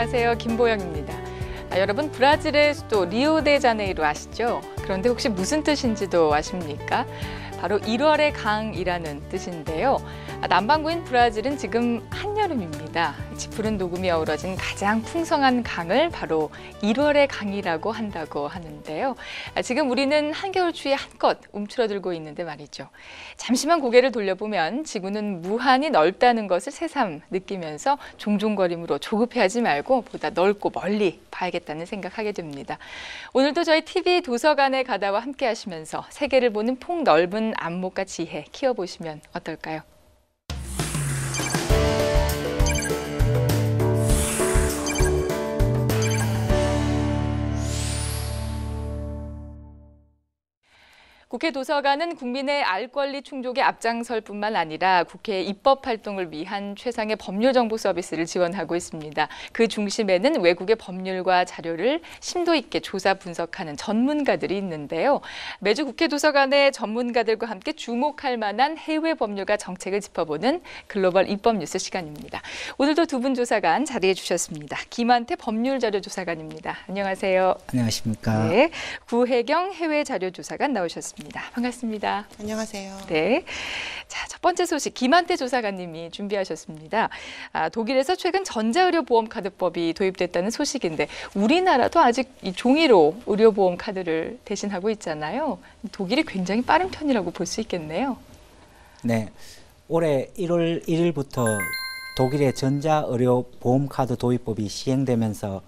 안녕하세요. 김보영입니다. 여러분 브라질의 수도 리오데자네이루 아시죠? 그런데 혹시 무슨 뜻인지도 아십니까? 바로 1월의 강이라는 뜻인데요. 남반구인 브라질은 지금 한여름입니다. 푸른 녹음이 어우러진 가장 풍성한 강을 바로 1월의 강이라고 한다고 하는데요. 지금 우리는 한겨울 추위에 한껏 움츠러들고 있는데 말이죠. 잠시만 고개를 돌려보면 지구는 무한히 넓다는 것을 새삼 느끼면서 종종거림으로 조급해하지 말고 보다 넓고 멀리 봐야겠다는 생각하게 됩니다. 오늘도 저희 TV 도서관에 가다와 함께 하시면서 세계를 보는 폭넓은 안목과 지혜 키워보시면 어떨까요? 국회 도서관은 국민의 알 권리 충족에 앞장설 뿐만 아니라 국회 입법 활동을 위한 최상의 법률 정보 서비스를 지원하고 있습니다. 그 중심에는 외국의 법률과 자료를 심도 있게 조사 분석하는 전문가들이 있는데요. 매주 국회 도서관의 전문가들과 함께 주목할 만한 해외 법률과 정책을 짚어보는 글로벌 입법 뉴스 시간입니다. 오늘도 두 분 조사관 자리해 주셨습니다. 김한태 법률자료조사관입니다. 안녕하세요. 안녕하십니까. 네, 구혜경 해외자료조사관 나오셨습니다. 반갑습니다. 안녕하세요. 네, 자, 첫 번째 소식 김한태 조사관님이 준비하셨습니다. 독일에서 최근 전자의료보험카드법이 도입됐다는 소식인데 우리나라도 아직 이 종이로 의료보험카드를 대신하고 있잖아요. 독일이 굉장히 빠른 편이라고 볼 수 있겠네요. 네, 올해 1월 1일부터 독일의 전자의료보험카드 도입법이 시행되면서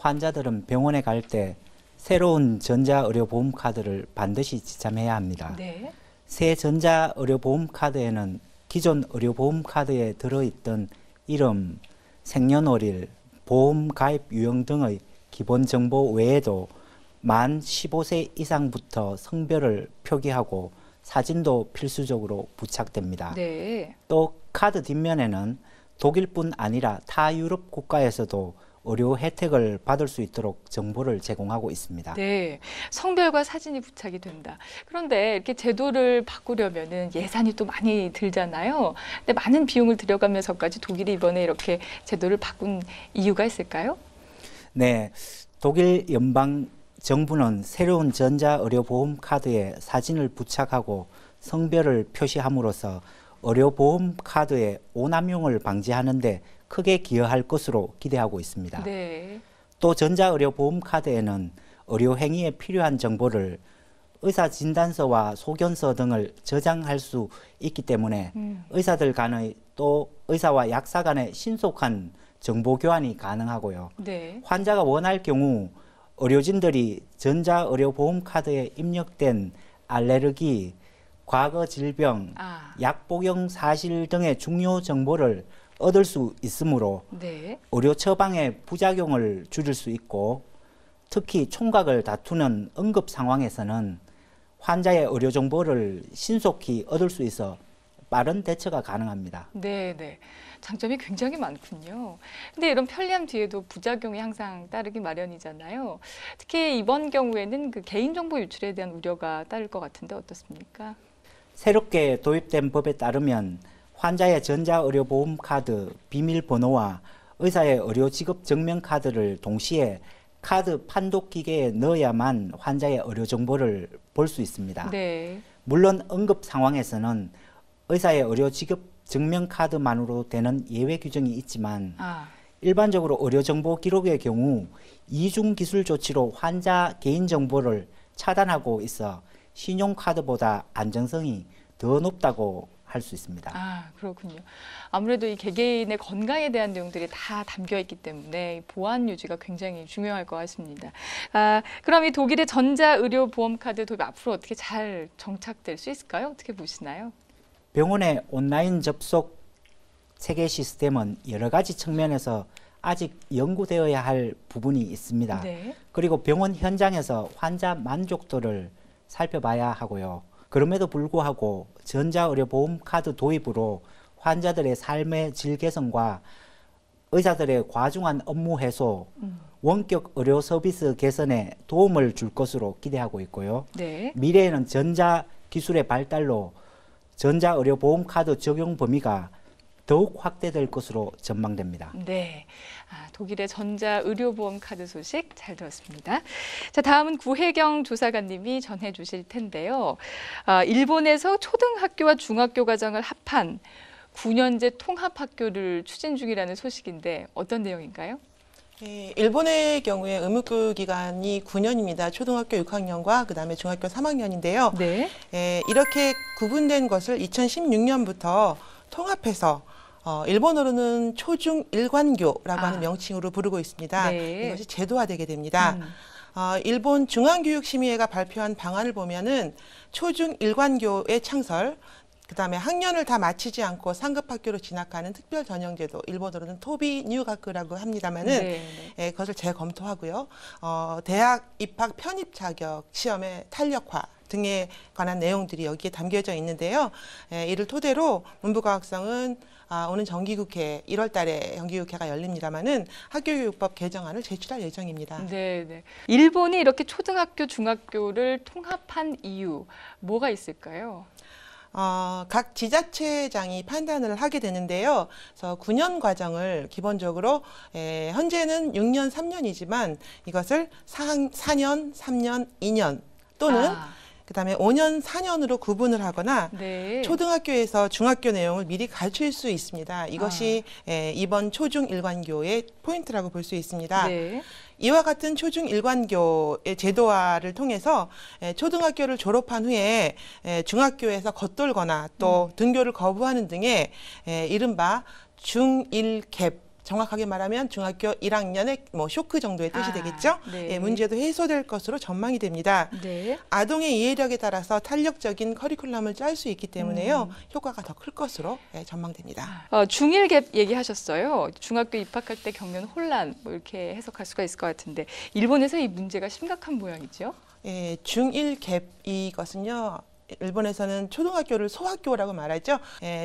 환자들은 병원에 갈 때 새로운 전자의료보험카드를 반드시 지참해야 합니다. 네. 새 전자의료보험카드에는 기존 의료보험카드에 들어있던 이름, 생년월일, 보험 가입 유형 등의 기본 정보 외에도 만 15세 이상부터 성별을 표기하고 사진도 필수적으로 부착됩니다. 네. 또 카드 뒷면에는 독일뿐 아니라 타 유럽 국가에서도 의료 혜택을 받을 수 있도록 정보를 제공하고 있습니다. 네, 성별과 사진이 부착이 된다. 그런데 이렇게 제도를 바꾸려면은 예산이 또 많이 들잖아요. 근데 많은 비용을 들여가면서까지 독일이 이번에 이렇게 제도를 바꾼 이유가 있을까요? 네, 독일 연방 정부는 새로운 전자의료보험 카드에 사진을 부착하고 성별을 표시함으로써 의료보험 카드의 오남용을 방지하는 데 크게 기여할 것으로 기대하고 있습니다. 네. 또 전자의료보험 카드에는 의료행위에 필요한 정보를 의사진단서와 소견서 등을 저장할 수 있기 때문에 의사들 간의 또 의사와 약사 간의 신속한 정보 교환이 가능하고요. 네. 환자가 원할 경우 의료진들이 전자의료보험 카드에 입력된 알레르기, 과거 질병, 약 복용 사실 등의 중요 정보를 얻을 수 있으므로 네. 의료 처방의 부작용을 줄일 수 있고 특히 총각을 다투는 응급 상황에서는 환자의 의료 정보를 신속히 얻을 수 있어 빠른 대처가 가능합니다. 네, 네. 장점이 굉장히 많군요. 근데 이런 편리함 뒤에도 부작용이 항상 따르기 마련이잖아요. 특히 이번 경우에는 그 개인정보 유출에 대한 우려가 따를 것 같은데 어떻습니까? 새롭게 도입된 법에 따르면 환자의 전자의료보험 카드, 비밀번호와 의사의 의료지급 증명카드를 동시에 카드 판독기계에 넣어야만 환자의 의료정보를 볼 수 있습니다. 네. 물론 응급 상황에서는 의사의 의료지급 증명카드만으로 되는 예외 규정이 있지만 일반적으로 의료정보 기록의 경우 이중기술 조치로 환자 개인정보를 차단하고 있어 신용카드보다 안정성이 더 높다고 할 수 있습니다. 그렇군요. 아무래도 이 개개인의 건강에 대한 내용들이 다 담겨 있기 때문에 보안 유지가 굉장히 중요할 것 같습니다. 그럼 이 독일의 전자의료보험카드 도입 앞으로 어떻게 잘 정착될 수 있을까요? 어떻게 보시나요? 병원의 온라인 접속 체계 시스템은 여러 가지 측면에서 아직 연구되어야 할 부분이 있습니다. 네. 그리고 병원 현장에서 환자 만족도를 살펴봐야 하고요. 그럼에도 불구하고 전자의료보험 카드 도입으로 환자들의 삶의 질 개선과 의사들의 과중한 업무 해소, 원격 의료 서비스 개선에 도움을 줄 것으로 기대하고 있고요. 네. 미래에는 전자기술의 발달로 전자의료보험 카드 적용 범위가 더욱 확대될 것으로 전망됩니다. 네, 독일의 전자의료보험 카드 소식 잘 들었습니다. 자, 다음은 구혜경 조사관님이 전해주실 텐데요. 일본에서 초등학교와 중학교 과정을 합한 9년제 통합학교를 추진 중이라는 소식인데 어떤 내용인가요? 예, 일본의 경우에 의무교육 기간이 9년입니다. 초등학교 6학년과 그다음에 중학교 3학년인데요. 네. 이렇게 구분된 것을 2016년부터 통합해서 일본어로는 초중 일관교라고 하는 명칭으로 부르고 있습니다. 네. 이것이 제도화되게 됩니다. 일본 중앙교육심의회가 발표한 방안을 보면은 초중 일관교의 창설, 그다음에 학년을 다 마치지 않고 상급 학교로 진학하는 특별 전형제도, 일본어로는 토비 뉴가크라고 합니다만은 그것을 재검토하고요. 대학 입학 편입 자격 시험의 탄력화 등에 관한 내용들이 여기에 담겨져 있는데요. 이를 토대로 문부科学省은 오는 정기국회 1월 달에 정기국회가 열립니다만은 학교교육법 개정안을 제출할 예정입니다. 네. 일본이 이렇게 초등학교, 중학교를 통합한 이유 뭐가 있을까요? 각 지자체장이 판단을 하게 되는데요. 그래서 9년 과정을 기본적으로 현재는 6년, 3년이지만 이것을 4년, 3년, 2년 또는 그다음에 5년, 4년으로 구분을 하거나 네. 초등학교에서 중학교 내용을 미리 가르칠 수 있습니다. 이것이 이번 초중 일관교의 포인트라고 볼 수 있습니다. 네. 이와 같은 초중 일관교의 제도화를 통해서 초등학교를 졸업한 후에 중학교에서 겉돌거나 또 등교를 거부하는 등의 이른바 중일갭, 정확하게 말하면 중학교 1학년의 쇼크 정도의 뜻이 되겠죠. 네. 문제도 해소될 것으로 전망이 됩니다. 네. 아동의 이해력에 따라서 탄력적인 커리큘럼을 짤 수 있기 때문에요. 효과가 더 클 것으로 전망됩니다. 중일갭 얘기하셨어요. 중학교 입학할 때 겪는 혼란 뭐 이렇게 해석할 수가 있을 것 같은데 일본에서 이 문제가 심각한 모양이죠. 중일갭 이것은요. 일본에서는 초등학교를 소학교라고 말하죠.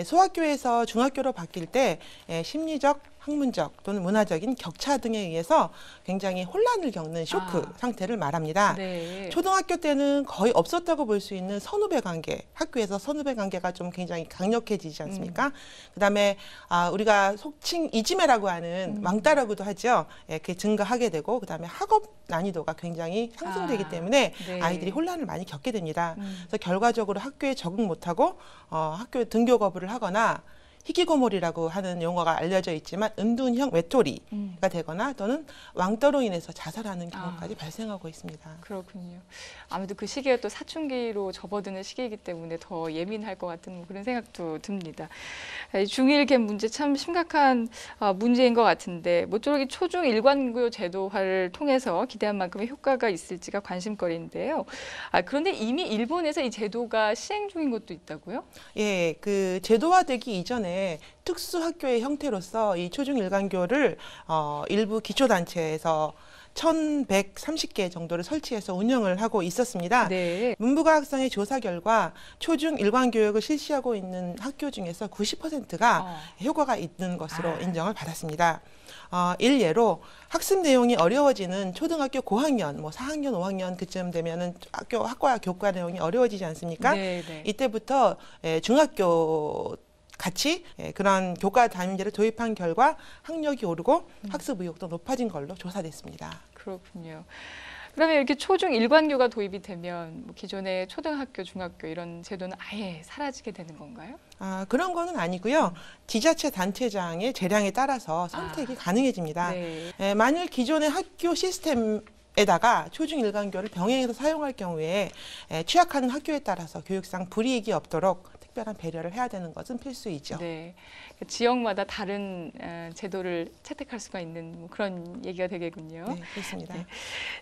소학교에서 중학교로 바뀔 때 심리적, 학문적 또는 문화적인 격차 등에 의해서 굉장히 혼란을 겪는 쇼크 상태를 말합니다. 네. 초등학교 때는 거의 없었다고 볼 수 있는 선후배 관계, 학교에서 선후배 관계가 좀 굉장히 강력해지지 않습니까? 그다음에 우리가 속칭 이지메라고 하는 왕따라고도 하죠. 그게 증가하게 되고 그다음에 학업 난이도가 굉장히 상승되기 때문에 네. 아이들이 혼란을 많이 겪게 됩니다. 그래서 결과적으로 학교에 적응 못하고 학교 등교 거부를 하거나 히키고모리라고 하는 용어가 알려져 있지만 은둔형 외톨이가 되거나 또는 왕따로 인해서 자살하는 경우까지 발생하고 있습니다. 그렇군요. 아무래도 그 시기가 또 사춘기로 접어드는 시기이기 때문에 더 예민할 것 같은 그런 생각도 듭니다. 중일갭 문제 참 심각한 문제인 것 같은데 모쪼록 초중 일관교 제도화를 통해서 기대한 만큼의 효과가 있을지가 관심거리인데요. 그런데 이미 일본에서 이 제도가 시행 중인 것도 있다고요? 예, 그 제도화되기 이전에 특수학교의 형태로서 이 초중 일관교를 일부 기초단체에서 1,130개 정도를 설치해서 운영을 하고 있었습니다. 네. 문부科学省의 조사 결과 초중 일관교육을 실시하고 있는 학교 중에서 90%가 효과가 있는 것으로 인정을 받았습니다. 일례로 학습 내용이 어려워지는 초등학교 고학년, 4학년, 5학년 그쯤 되면은 학과 교과 내용이 어려워지지 않습니까? 네. 이때부터 중학교 같이 그런 교과 담임제를 도입한 결과 학력이 오르고 학습 의욕도 높아진 걸로 조사됐습니다. 그렇군요. 그러면 이렇게 초중 일관교가 도입이 되면 기존의 초등학교, 중학교 이런 제도는 아예 사라지게 되는 건가요? 그런 거는 아니고요. 지자체 단체장의 재량에 따라서 선택이 가능해집니다. 네. 만일 기존의 학교 시스템에다가 초중 일관교를 병행해서 사용할 경우에 취약하는 학교에 따라서 교육상 불이익이 없도록 특별한 배려를 해야 되는 것은 필수이죠. 네, 지역마다 다른 제도를 채택할 수가 있는 그런 얘기가 되겠군요. 네, 그렇습니다. 네.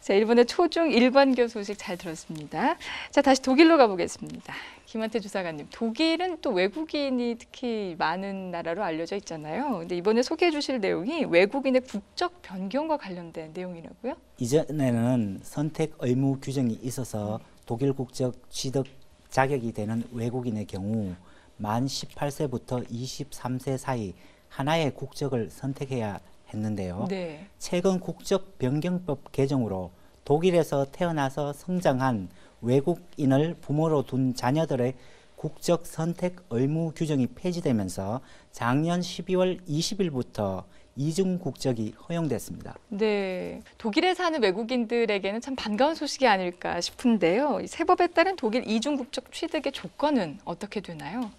자, 일본의 초중 일관교 소식 잘 들었습니다. 자, 다시 독일로 가보겠습니다. 김한태 주사관님, 독일은 또 외국인이 특히 많은 나라로 알려져 있잖아요. 근데 이번에 소개해 주실 내용이 외국인의 국적 변경과 관련된 내용이라고요? 이전에는 선택 의무 규정이 있어서 독일 국적 취득 자격이 되는 외국인의 경우 만 18세부터 23세 사이 하나의 국적을 선택해야 했는데요. 네. 최근 국적 변경법 개정으로 독일에서 태어나서 성장한 외국인을 부모로 둔 자녀들의 국적 선택 의무 규정이 폐지되면서 작년 12월 20일부터 이중 국적이 허용됐습니다. 네, 독일에 사는 외국인들에게는 참 반가운 소식이 아닐까 싶은데요. 이 새 법에 따른 독일 이중 국적 취득의 조건은 어떻게 되나요?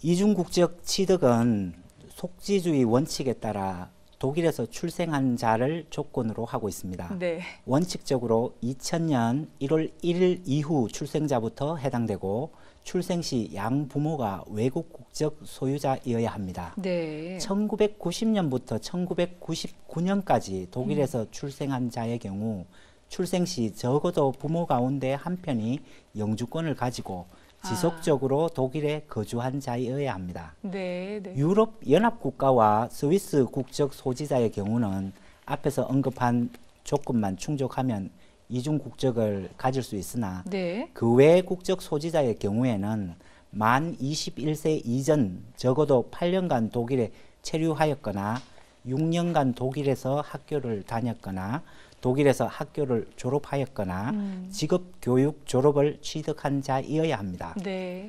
이중 국적 취득은 속지주의 원칙에 따라 독일에서 출생한 자를 조건으로 하고 있습니다. 네. 원칙적으로 2000년 1월 1일 이후 출생자부터 해당되고 출생 시 양부모가 외국 국적 소유자이어야 합니다. 네. 1990년부터 1999년까지 독일에서 출생한 자의 경우 출생 시 적어도 부모 가운데 한 편이 영주권을 가지고 지속적으로 독일에 거주한 자이어야 합니다. 네, 네. 유럽 연합 국가와 스위스 국적 소지자의 경우는 앞에서 언급한 조건만 충족하면 이중 국적을 가질 수 있으나 네. 그 외 국적 소지자의 경우에는 만 21세 이전 적어도 8년간 독일에 체류하였거나 6년간 독일에서 학교를 다녔거나 독일에서 학교를 졸업하였거나 직업 교육 졸업을 취득한 자이어야 합니다. 네.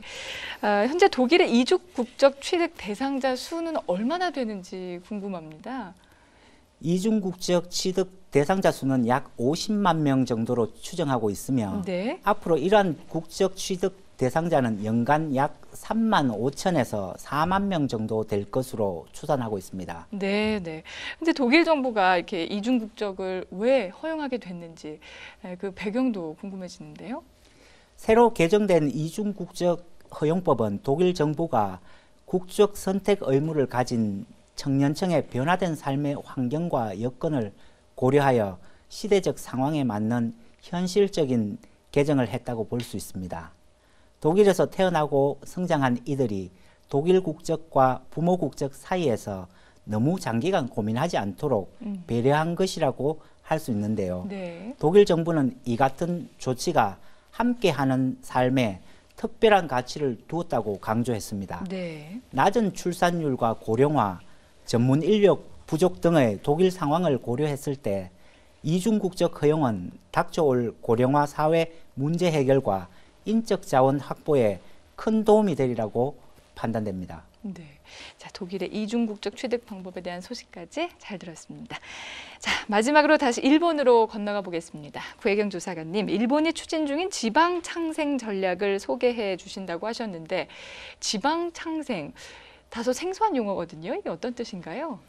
현재 독일의 이중 국적 취득 대상자 수는 얼마나 되는지 궁금합니다. 이중 국적 취득 대상자 수는 약 50만 명 정도로 추정하고 있으며 네. 앞으로 이러한 국적 취득 대상자는 연간 약 3만 5천에서 4만 명 정도 될 것으로 추산하고 있습니다. 네, 네. 근데 독일 정부가 이렇게 이중 국적을 왜 허용하게 됐는지 그 배경도 궁금해지는데요. 새로 개정된 이중 국적 허용법은 독일 정부가 국적 선택 의무를 가진 청년층의 변화된 삶의 환경과 여건을 고려하여 시대적 상황에 맞는 현실적인 개정을 했다고 볼 수 있습니다. 독일에서 태어나고 성장한 이들이 독일 국적과 부모 국적 사이에서 너무 장기간 고민하지 않도록 배려한 것이라고 할 수 있는데요. 네. 독일 정부는 이 같은 조치가 함께하는 삶에 특별한 가치를 두었다고 강조했습니다. 네. 낮은 출산율과 고령화, 전문 인력 부족 등의 독일 상황을 고려했을 때 이중 국적 허용은 닥쳐올 고령화 사회 문제 해결과 인적 자원 확보에 큰 도움이 되리라고 판단됩니다. 네. 자, 독일의 이중 국적 취득 방법에 대한 소식까지 잘 들었습니다. 자, 마지막으로 다시 일본으로 건너가 보겠습니다. 구혜경 조사관님, 일본이 추진 중인 지방 창생 전략을 소개해 주신다고 하셨는데 지방 창생 다소 생소한 용어거든요. 이게 어떤 뜻인가요?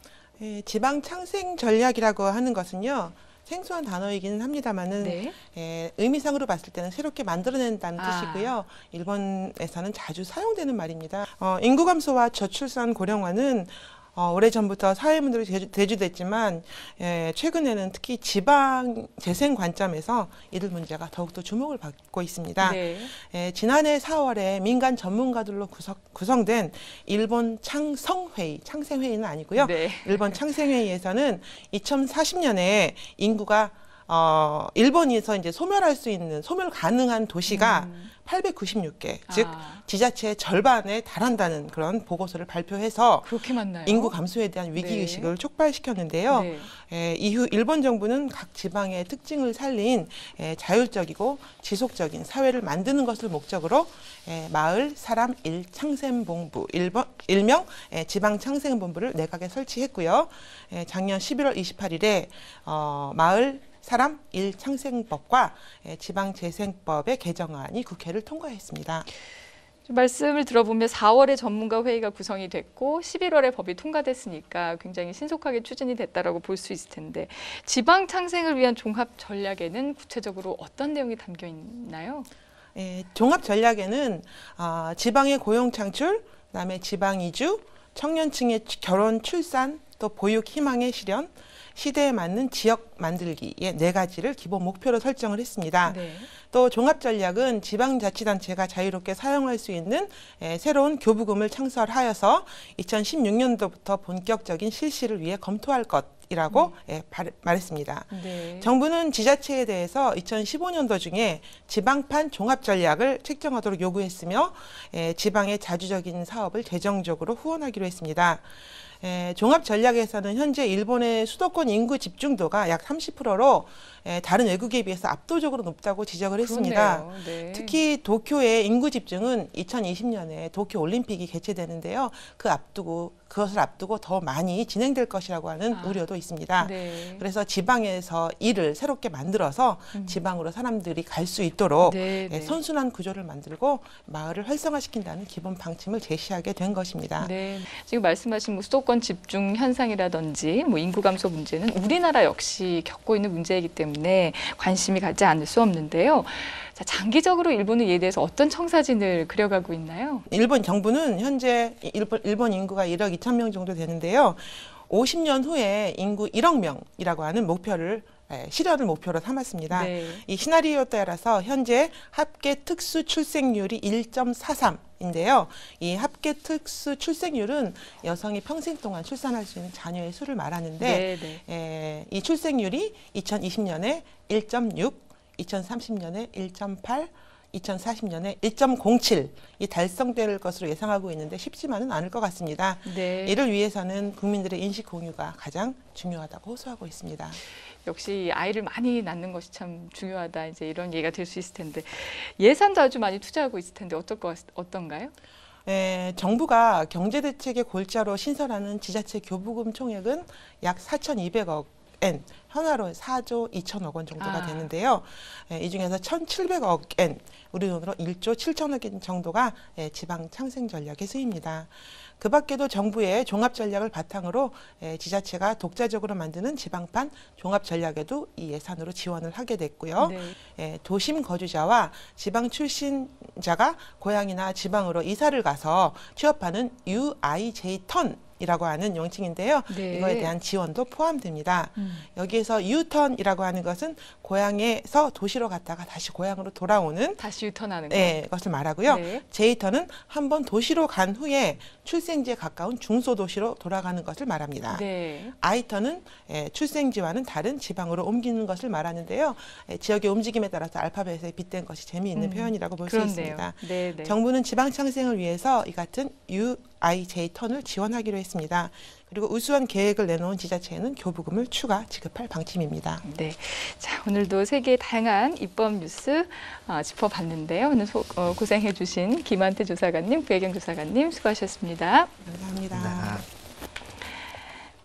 예, 지방 창생 전략이라고 하는 것은요. 생소한 단어이기는 합니다만은 네. 의미상으로 봤을 때는 새롭게 만들어낸다는 뜻이고요. 일본에서는 자주 사용되는 말입니다. 인구 감소와 저출산 고령화는 오래전부터 사회 문제로 대두됐지만 최근에는 특히 지방 재생 관점에서 이들 문제가 더욱더 주목을 받고 있습니다. 네. 지난해 4월에 민간 전문가들로 구성된 일본 창성회의, 창생회의는 아니고요. 네. 일본 창생회의에서는 2040년에 인구가 일본에서 이제 소멸할 수 있는 소멸 가능한 도시가 896개, 즉 지자체의 절반에 달한다는 그런 보고서를 발표해서 그렇게 많나요? 인구 감소에 대한 위기의식을 촉발시켰는데요. 이후 일본 정부는 각 지방의 특징을 살린 자율적이고 지속적인 사회를 만드는 것을 목적으로 마을 사람 일창생본부, 일명 지방창생본부를 내각에 설치했고요. 작년 11월 28일에 마을 사람 일창생법과 지방재생법의 개정안이 국회를 통과했습니다. 말씀을 들어보면 4월에 전문가 회의가 구성이 됐고 11월에 법이 통과됐으니까 굉장히 신속하게 추진이 됐다라고 볼 수 있을 텐데 지방 창생을 위한 종합 전략에는 구체적으로 어떤 내용이 담겨 있나요? 종합 전략에는 지방의 고용 창출, 그다음에 지방 이주, 청년층의 결혼, 출산, 또 보육 희망의 실현, 시대에 맞는 지역 만들기의 4가지를 기본 목표로 설정을 했습니다. 네. 또 종합전략은 지방자치단체가 자유롭게 사용할 수 있는 새로운 교부금을 창설하여서 2016년도부터 본격적인 실시를 위해 검토할 것이라고 말했습니다. 네. 정부는 지자체에 대해서 2015년도 중에 지방판 종합전략을 책정하도록 요구했으며 지방의 자주적인 사업을 재정적으로 후원하기로 했습니다. 종합전략에서는 현재 일본의 수도권 인구 집중도가 약 30%로 다른 외국에 비해서 압도적으로 높다고 지적을 했습니다. 네. 특히 도쿄의 인구 집중은 2020년에 도쿄 올림픽이 개최되는데요. 그것을 앞두고 더 많이 진행될 것이라고 하는 우려도 있습니다. 네. 그래서 지방에서 일을 새롭게 만들어서 지방으로 사람들이 갈 수 있도록 선순환 구조를 만들고 마을을 활성화시킨다는 기본 방침을 제시하게 된 것입니다. 네. 지금 말씀하신 뭐 수도권 집중 현상이라든지 뭐 인구 감소 문제는 우리나라 역시 겪고 있는 문제이기 때문에 관심이 가지 않을 수 없는데요. 자, 장기적으로 일본은 이에 대해서 어떤 청사진을 그려가고 있나요? 일본 정부는 현재 일본 인구가 1억 2천 명 정도 되는데요. 50년 후에 인구 1억 명이라고 하는 목표를 실현을 목표로 삼았습니다. 네. 이 시나리오에 따라서 현재 합계 특수 출생률이 1.43인데요. 이 합계 특수 출생률은 여성이 평생 동안 출산할 수 있는 자녀의 수를 말하는데 이 출생률이 2020년에 1.6, 2030년에 1.8, 2040년에 1.07이 달성될 것으로 예상하고 있는데 쉽지만은 않을 것 같습니다. 네. 이를 위해서는 국민들의 인식 공유가 가장 중요하다고 호소하고 있습니다. 역시 아이를 많이 낳는 것이 참 중요하다. 이제 이런 얘기가 될 수 있을 텐데 예산도 아주 많이 투자하고 있을 텐데 어떤가요? 정부가 경제대책의 골자로 신설하는 지자체 교부금 총액은 약 4,200억 엔, 현화로 4조 2천억 원 정도가 되는데요. 이 중에서 1,700억 엔, 우리 돈으로 1조 7천억 엔 정도가 지방 창생 전략의 수입니다. 그 밖에도 정부의 종합 전략을 바탕으로 지자체가 독자적으로 만드는 지방판 종합 전략에도 이 예산으로 지원을 하게 됐고요. 도심 거주자와 지방 출신자가 고향이나 지방으로 이사를 가서 취업하는 UIJ 턴이라고 하는 명칭인데요. 이거에 대한 지원도 포함됩니다. 여기에서 U턴이라고 하는 것은 고향에서 도시로 갔다가 다시 고향으로 돌아오는 다시 유턴하는 것을 말하고요. J턴은 한번 도시로 간 후에 출생지에 가까운 중소도시로 돌아가는 것을 말합니다. I턴은 출생지와는 다른 지방으로 옮기는 것을 말하는데요. 지역의 움직임에 따라서 알파벳에 빗댄 것이 재미있는 표현이라고 볼 수 있습니다. 정부는 지방 창생을 위해서 이 같은 UIJ-턴을 지원하기로 했습니다. 그리고 우수한 계획을 내놓은 지자체에는 교부금을 추가 지급할 방침입니다. 네, 자 오늘도 세계의 다양한 입법 뉴스 짚어봤는데요. 오늘 고생해 주신 김한태 조사관님, 부혜경 조사관님 수고하셨습니다. 감사합니다.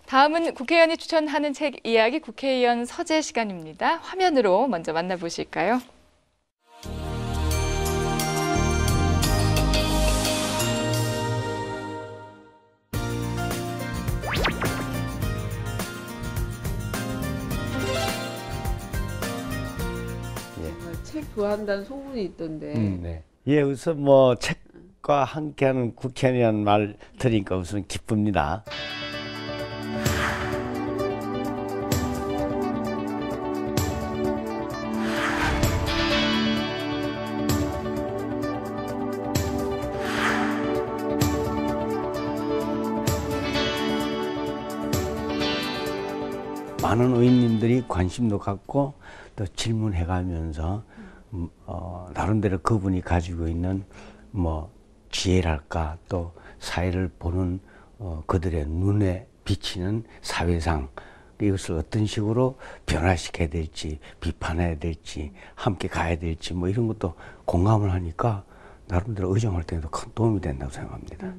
다음은 국회의원이 추천하는 책 이야기 국회의원 서재 시간입니다. 화면으로 먼저 만나보실까요? 책 좋아한다는 소문이 있던데. 네. 예, 우선 뭐 책과 함께하는 국회의원 말 들으니까 우선 기쁩니다. 많은 의원님들이 관심도 갖고 또 질문해가면서 나름대로 그분이 가지고 있는 뭐 지혜랄까 또 사회를 보는 그들의 눈에 비치는 사회상 이것을 어떤 식으로 변화시켜야 될지 비판해야 될지 함께 가야 될지 뭐 이런 것도 공감을 하니까 나름대로 의정할 때에도 큰 도움이 된다고 생각합니다.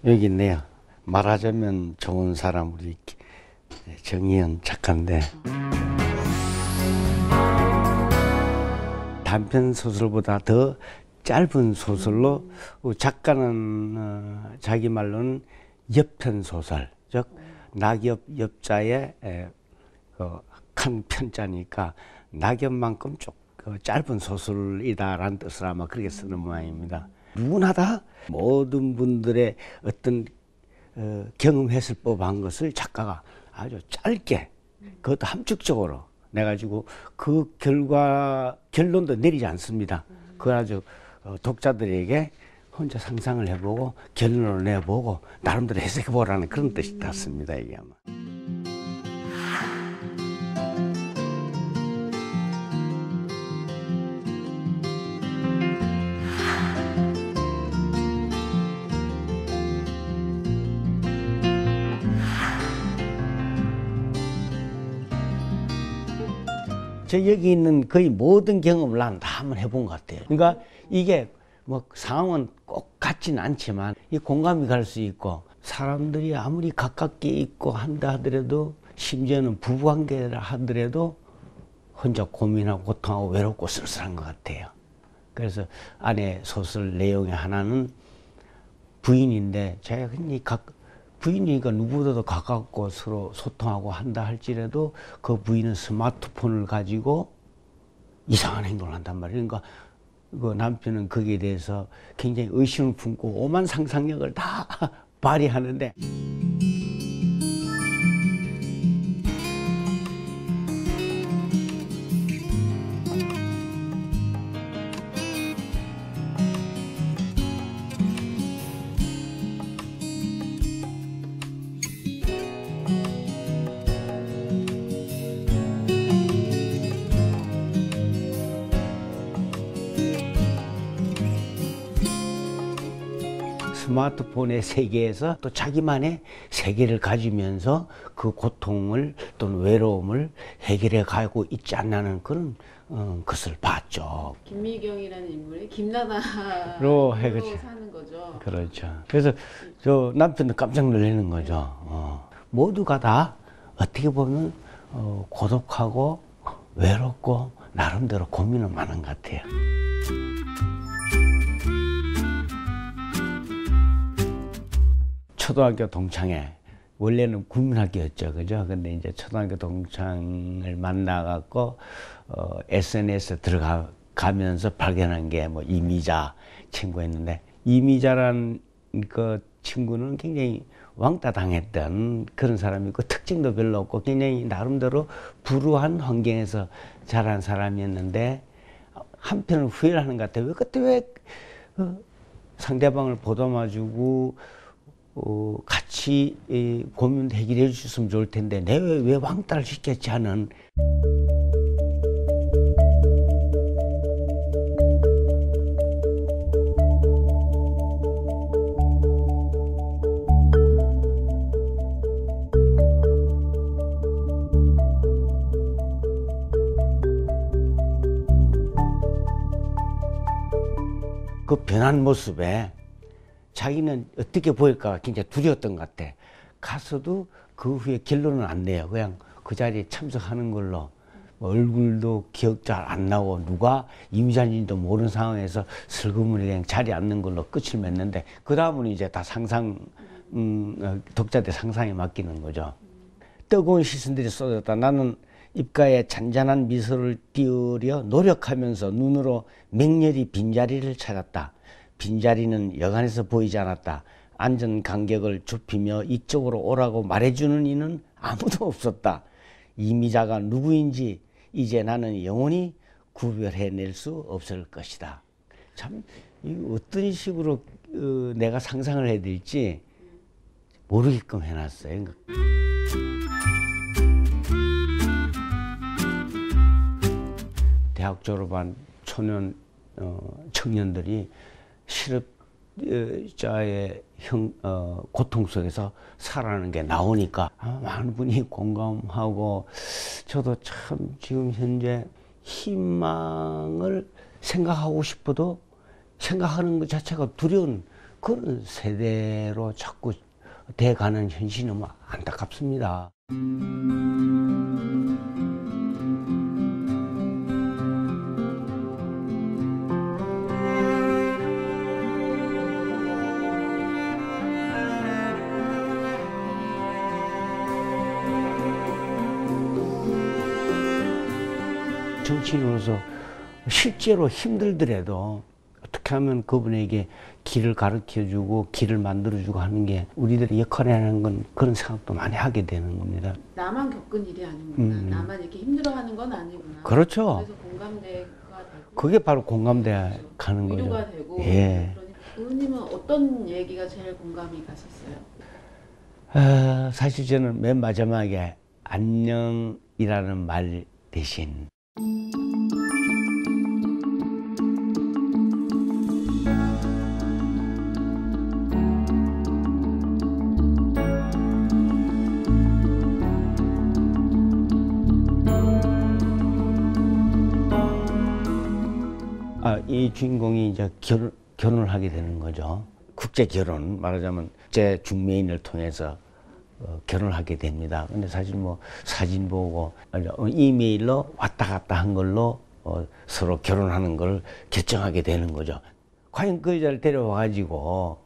여기 있네요. 말하자면 좋은 사람 우리 정의연 작가인데 단편 소설보다 더 짧은 소설로 작가는 자기 말로는 엽편 소설, 즉 낙엽 엽자의 큰 편자니까 낙엽만큼 좀 짧은 소설이다라는 뜻을 아마 그렇게 쓰는 모양입니다. 누구나 다 모든 분들의 어떤 경험했을 법한 것을 작가가 아주 짧게 그것도 함축적으로 내가지고 그 결론도 내리지 않습니다. 그걸 아주 독자들에게 혼자 상상을 해보고 결론을 내보고 나름대로 해석해보라는 그런 뜻이 같습니다. 이게 아마. 저 여기 있는 거의 모든 경험을 난 다 한번 해본 것 같아요. 그러니까 이게 뭐 상황은 꼭 같지는 않지만 이 공감이 갈 수 있고 사람들이 아무리 가깝게 있고 한다 하더라도 심지어는 부부관계라 하더라도 혼자 고민하고 고통하고 외롭고 쓸쓸한 것 같아요. 그래서 안에 소설 내용의 하나는 부인인데 제가 흔히 부인이니까 누구보다도 가깝고 서로 소통하고 한다 할지라도 그 부인은 스마트폰을 가지고 이상한 행동을 한단 말이에요. 그러니까 그 남편은 거기에 대해서 굉장히 의심을 품고 오만 상상력을 다 발휘하는데 스마트폰의 세계에서 또 자기만의 세계를 가지면서 그 고통을 또는 외로움을 해결해 가고 있지 않나는 그런 것을 봤죠. 김미경이라는 인물이 김나다로 로 해가지고 사는 거죠. 그렇죠. 그래서 저 남편도 깜짝 놀라는 거죠. 모두가 다 어떻게 보면 고독하고 외롭고 나름대로 고민은 많은 것 같아요. 초등학교 동창회 원래는 국민학교였죠, 그죠? 근데 이제 초등학교 동창을 만나갖고 SNS에 들어가면서 발견한 게 뭐 이미자 친구였는데 이미자란 그 친구는 굉장히 왕따 당했던 그런 사람이고 특징도 별로 없고 굉장히 나름대로 불우한 환경에서 자란 사람이었는데 한편은 후회를 하는 것 같아요. 그때 왜 상대방을 보듬어주고 같이 고민 해결해 주셨으면 좋을 텐데 내 왜 왕따를 시켰지 하는 그 변한 모습에 자기는 어떻게 보일까 굉장히 두려웠던 것 같아. 가서도 그 후에 결론은 안 내요. 그냥 그 자리에 참석하는 걸로 얼굴도 기억 잘 안 나고 누가 이미자인지도 모르는 상황에서 슬그머니 그냥 자리에 앉는 걸로 끝을 맺는데 그 다음은 이제 다 상상 독자들 상상에 맡기는 거죠. 뜨거운 시선들이 쏟아졌다. 나는 입가에 잔잔한 미소를 띄우려 노력하면서 눈으로 맹렬히 빈자리를 찾았다. 빈자리는 여간에서 보이지 않았다. 안전 간격을 좁히며 이쪽으로 오라고 말해주는 이는 아무도 없었다. 이미자가 누구인지 이제 나는 영원히 구별해낼 수 없을 것이다. 참 어떤 식으로 내가 상상을 해야 될지 모르게끔 해놨어요. 대학 졸업한 청년들이 실업자의 고통 속에서 살아가는 게 나오니까 많은 분이 공감하고 저도 참 지금 현재 희망을 생각하고 싶어도 생각하는 것 자체가 두려운 그런 세대로 자꾸 돼가는 현실이 너무 안타깝습니다. 정치인으로서 실제로 힘들더라도 어떻게 하면 그분에게 길을 가르쳐주고 길을 만들어주고 하는 게 우리들의 역할이라는 건 그런 생각도 많이 하게 되는 겁니다. 나만 겪은 일이 아니구나. 나만 이렇게 힘들어하는 건 아니구나. 그렇죠. 그래서 공감대가 되고 그게 바로 공감대 가는 거죠. 위로가 되고. 예. 그러니까 의원님은 어떤 얘기가 제일 공감이 가셨어요? 사실 저는 맨 마지막에 안녕이라는 말 대신 이 주인공이 이제 결혼을 하게 되는 거죠. 국제 결혼, 말하자면 국제 중매인을 통해서 결혼을 하게 됩니다. 근데 사실 뭐 사진 보고 이메일로 왔다 갔다 한 걸로 서로 결혼하는 걸 결정하게 되는 거죠. 과연 그 여자를 데려와가지고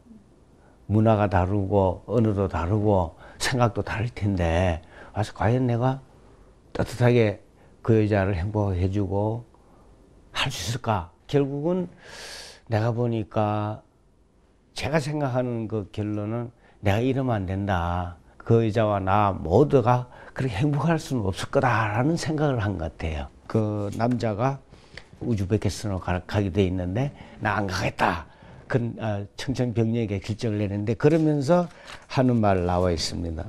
문화가 다르고 언어도 다르고 생각도 다를 텐데 와서 과연 내가 따뜻하게 그 여자를 행복하게 해주고 할 수 있을까? 결국은 내가 보니까 제가 생각하는 그 결론은 내가 이러면 안 된다. 그 여자와 나 모두가 그렇게 행복할 수는 없을 거다라는 생각을 한 것 같아요. 그 남자가 우즈베키스탄으로 가게 돼 있는데 나 안 가겠다. 그 청천벽력에 결정을 내는데 그러면서 하는 말 나와 있습니다.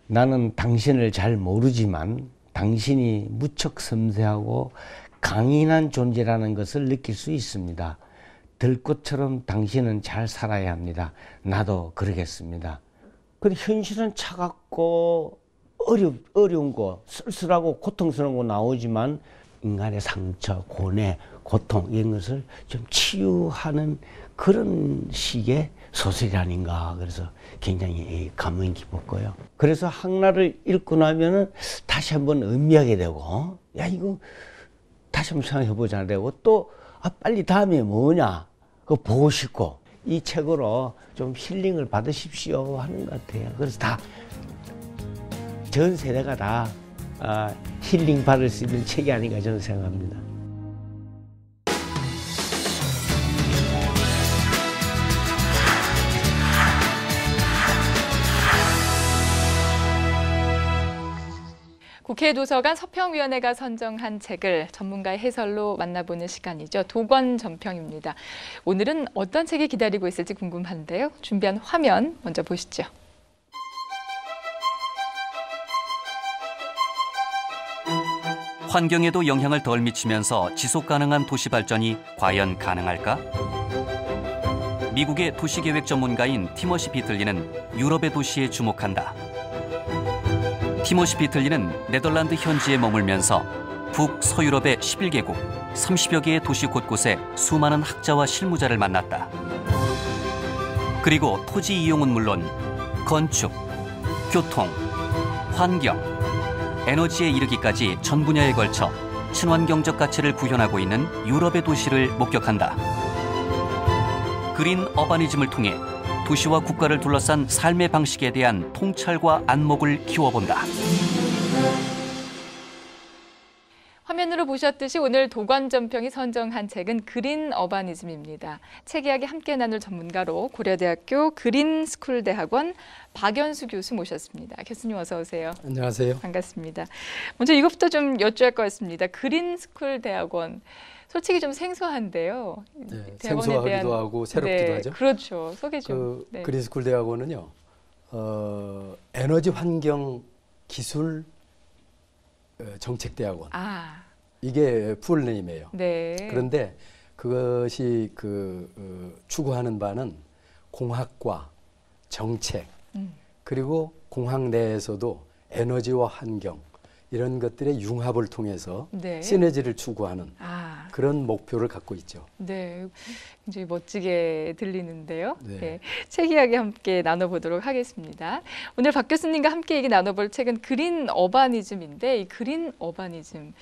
나는 당신을 잘 모르지만 당신이 무척 섬세하고 강인한 존재라는 것을 느낄 수 있습니다. 들꽃처럼 당신은 잘 살아야 합니다. 나도 그러겠습니다. 근데 현실은 차갑고 어려운 거, 쓸쓸하고 고통스러운 거 나오지만 인간의 상처, 고뇌, 고통 이런 것을 좀 치유하는 그런 식의 소설이 아닌가. 그래서 굉장히 감흥이 깊었고요. 그래서 한나를 읽고 나면은 다시 한번 음미하게 되고, 야 이거 다시 한번 생각해보자 되고 또 빨리 다음에 뭐냐 그거 보고 싶고 이 책으로 좀 힐링을 받으십시오 하는 것 같아요. 그래서 다 전 세대가 다 힐링 받을 수 있는 책이 아닌가 저는 생각합니다. 국회 도서관 서평위원회가 선정한 책을 전문가의 해설로 만나보는 시간이죠. 도관전평입니다. 오늘은 어떤 책이 기다리고 있을지 궁금한데요. 준비한 화면 먼저 보시죠. 환경에도 영향을 덜 미치면서 지속 가능한 도시 발전이 과연 가능할까? 미국의 도시계획 전문가인 티머시 비틀리는 유럽의 도시에 주목한다. 티머시 비틀리는 네덜란드 현지에 머물면서 북서유럽의 11개국, 30여 개의 도시 곳곳에 수많은 학자와 실무자를 만났다. 그리고 토지 이용은 물론 건축, 교통, 환경, 에너지에 이르기까지 전 분야에 걸쳐 친환경적 가치를 구현하고 있는 유럽의 도시를 목격한다. 그린 어바니즘을 통해 도시와 국가를 둘러싼 삶의 방식에 대한 통찰과 안목을 키워본다. 화면으로 보셨듯이 오늘 도관전평이 선정한 책은 그린 어바니즘입니다. 책 이야기 함께 나눌 전문가로 고려대학교 그린스쿨대학원 박연수 교수 모셨습니다. 교수님 어서 오세요. 안녕하세요. 반갑습니다. 먼저 이것부터 좀 여쭤할 것 같습니다. 그린스쿨대학원. 솔직히 좀 생소한데요. 네, 생소하기도 하고 새롭기도 하죠. 그렇죠. 소개 좀. 그린스쿨 대학원은요. 에너지 환경 기술 정책대학원. 이게 풀네임이에요. 네. 그런데 그것이 추구하는 바는 공학과 정책 그리고 공학 내에서도 에너지와 환경 이런 것들의 융합을 통해서 네. 시너지를 추구하는 그런 목표를 갖고 있죠. 네, 굉장히 멋지게 들리는데요. 네. 네, 책 이야기 함께 나눠보도록 하겠습니다. 오늘 박 교수님과 함께 얘기 나눠볼 책은 그린 어바니즘인데 이 그린 어바니즘,